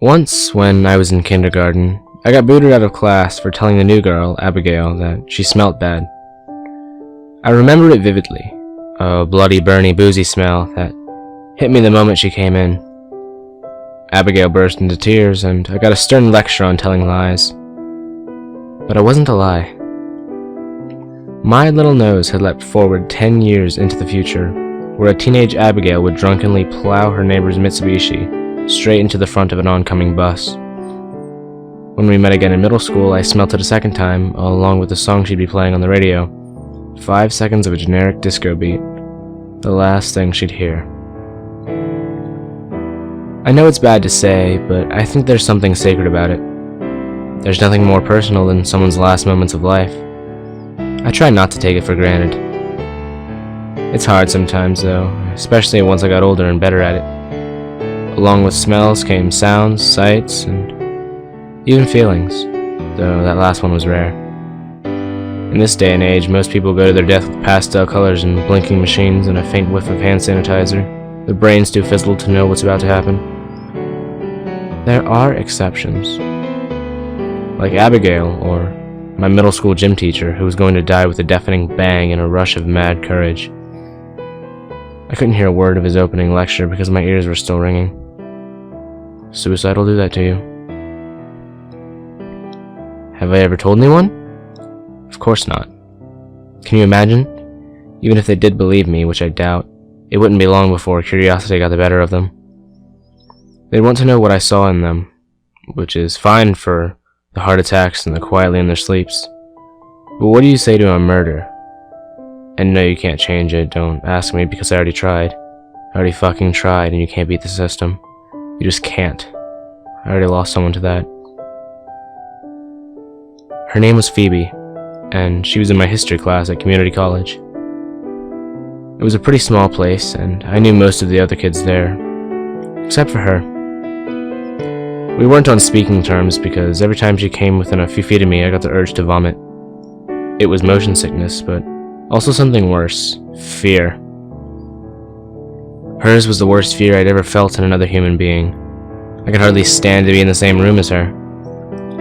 Once, when I was in kindergarten, I got booted out of class for telling the new girl, Abigail, that she smelt bad. I remember it vividly, a bloody, burny, boozy smell that hit me the moment she came in. Abigail burst into tears, and I got a stern lecture on telling lies. But it wasn't a lie. My little nose had leapt forward 10 years into the future, where a teenage Abigail would drunkenly plow her neighbor's Mitsubishi straight into the front of an oncoming bus. When we met again in middle school, I smelt it a second time, along with the song she'd be playing on the radio. 5 seconds of a generic disco beat. The last thing she'd hear. I know it's bad to say, but I think there's something sacred about it. There's nothing more personal than someone's last moments of life. I try not to take it for granted. It's hard sometimes, though, especially once I got older and better at it. Along with smells came sounds, sights, and even feelings, though that last one was rare. In this day and age, most people go to their death with pastel colors and blinking machines and a faint whiff of hand sanitizer. Their brains too fizzled to know what's about to happen. There are exceptions. Like Abigail, or my middle school gym teacher, who was going to die with a deafening bang in a rush of mad courage. I couldn't hear a word of his opening lecture because my ears were still ringing. Suicide will do that to you. Have I ever told anyone? Of course not. Can you imagine? Even if they did believe me, which I doubt, it wouldn't be long before curiosity got the better of them. They'd want to know what I saw in them, which is fine for the heart attacks and the quietly in their sleeps. But what do you say to a murder? And no, you can't change it, don't ask me, because I already tried. I already fucking tried, and you can't beat the system. You just can't. I already lost someone to that. Her name was Phoebe, and she was in my history class at community college. It was a pretty small place, and I knew most of the other kids there, except for her. We weren't on speaking terms because every time she came within a few feet of me, I got the urge to vomit. It was motion sickness, but also something worse, fear. Hers was the worst fear I'd ever felt in another human being. I could hardly stand to be in the same room as her.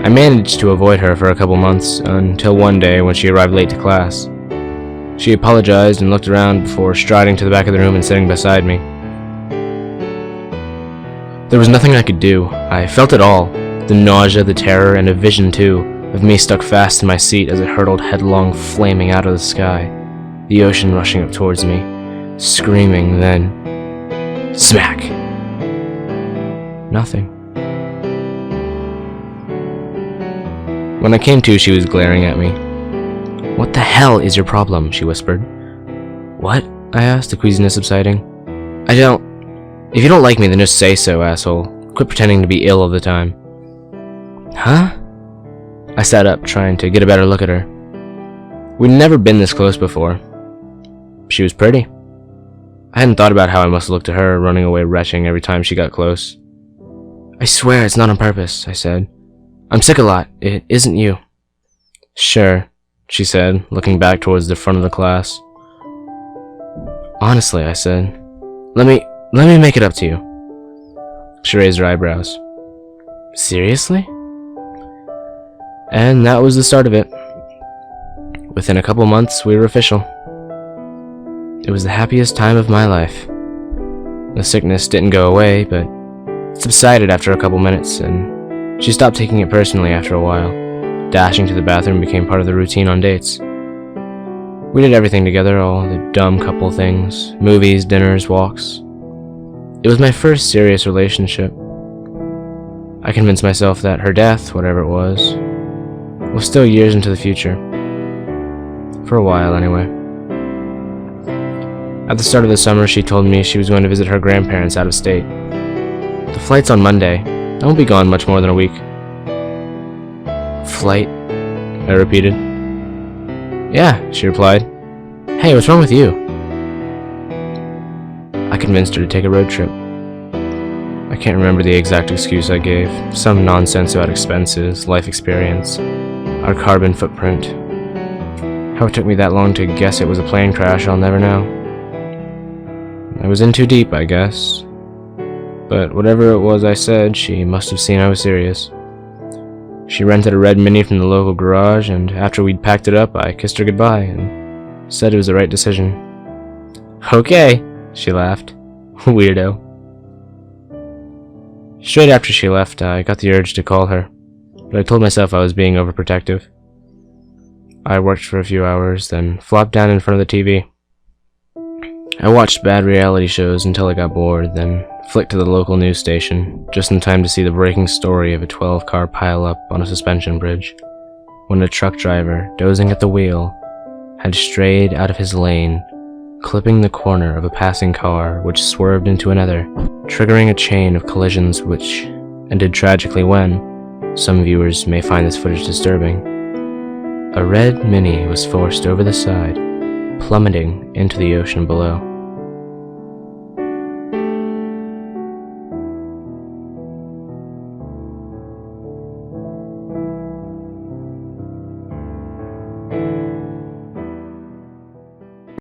I managed to avoid her for a couple months, until one day when she arrived late to class. She apologized and looked around before striding to the back of the room and sitting beside me. There was nothing I could do. I felt it all. The nausea, the terror, and a vision, too, of me stuck fast in my seat as it hurtled headlong, flaming out of the sky. The ocean rushing up towards me, screaming, then smack! Nothing. When I came to, she was glaring at me. "What the hell is your problem?" she whispered. "What?" I asked, the queasiness subsiding. If you don't like me, then just say so, asshole. Quit pretending to be ill all the time." Huh? I sat up, trying to get a better look at her. We'd never been this close before. She was pretty. I hadn't thought about how I must look to her, running away retching every time she got close. "I swear it's not on purpose," I said. "I'm sick a lot. It isn't you." "Sure," she said, looking back towards the front of the class. "Honestly," I said. Let me make it up to you." She raised her eyebrows. "Seriously?" And that was the start of it. Within a couple months, we were official. It was the happiest time of my life. The sickness didn't go away, but it subsided after a couple minutes, and she stopped taking it personally after a while. Dashing to the bathroom became part of the routine on dates. We did everything together, all the dumb couple things, movies, dinners, walks. It was my first serious relationship. I convinced myself that her death, whatever it was still years into the future. For a while, anyway. At the start of the summer, she told me she was going to visit her grandparents out of state. "The flight's on Monday. I won't be gone much more than a week." "Flight?" I repeated. "Yeah," she replied. "Hey, what's wrong with you?" I convinced her to take a road trip. I can't remember the exact excuse I gave. Some nonsense about expenses, life experience, our carbon footprint. How it took me that long to guess it was a plane crash, I'll never know. I was in too deep, I guess. but whatever it was I said, she must have seen I was serious. She rented a red Mini from the local garage, and after we'd packed it up, I kissed her goodbye and said it was the right decision. "Okay," she laughed. Weirdo. Straight after she left, I got the urge to call her, but I told myself I was being overprotective. I worked for a few hours, then flopped down in front of the TV. I watched bad reality shows until I got bored, then flicked to the local news station, just in time to see the breaking story of a 12-car pileup on a suspension bridge, when a truck driver, dozing at the wheel, had strayed out of his lane, clipping the corner of a passing car which swerved into another, triggering a chain of collisions which ended tragically when, some viewers may find this footage disturbing, a red Mini was forced over the side, plummeting into the ocean below.